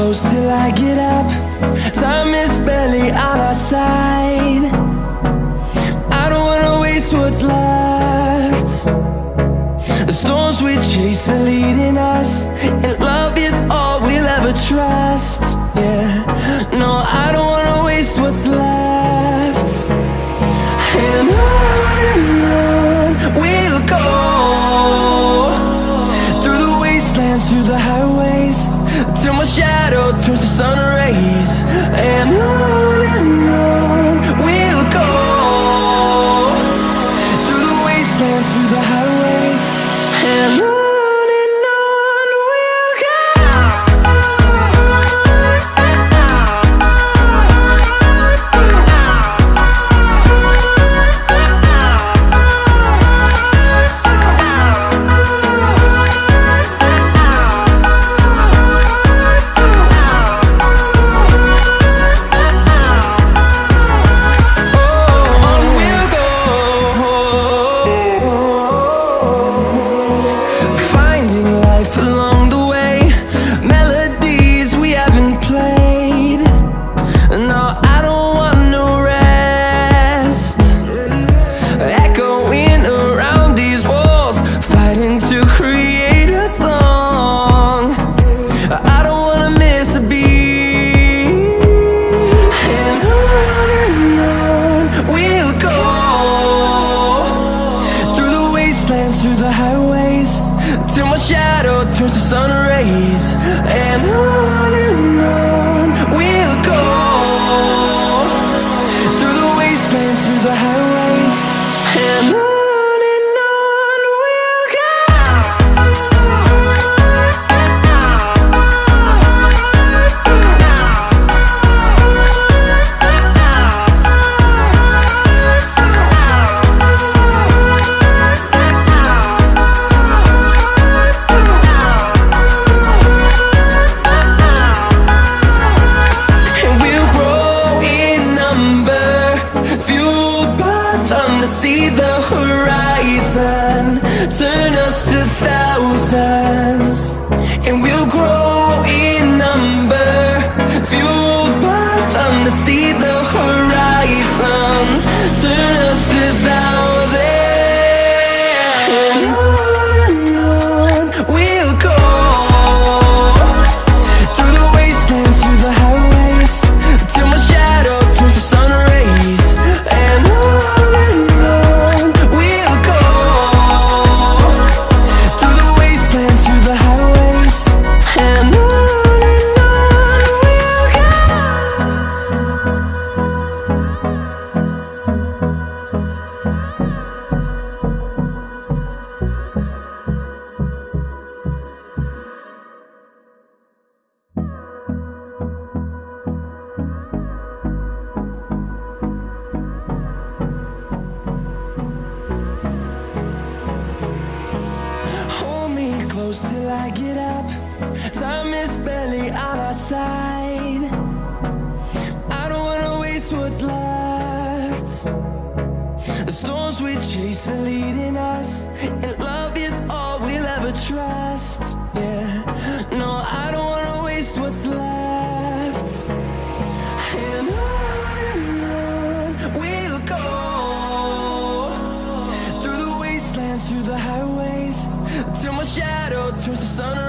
close till I get up. Time is barely on our side. I don't wanna waste what's left. The storms we chase are leading us, and love is all we'll ever trust. Yeah, no, I don't wanna waste what's left. And on we'll go, through the wastelands, through the highways, till my shadow turns to sun rays. And on we'll go, through the wastelands, through the highways, and on we'll go. Through the highways, till my shadow turns to sun rays. And on we'll go, through the wastelands, through the highways, and on we'll go. See the horizon turn us to thousands, and we'll grow in number, fueled by them. To see the horizon turn us to thousands, and on we'll go, through the wastelands, through the highways, till my shadow turns to sun rays. And close till I get up. Time is barely on our side. I don't wanna waste what's left. The storms we chase are leading us, and love is all we'll ever trust. Yeah, no, I don't wanna waste what's left. And on we'll go, through the wastelands, through the highways, till my shadow turns to sun.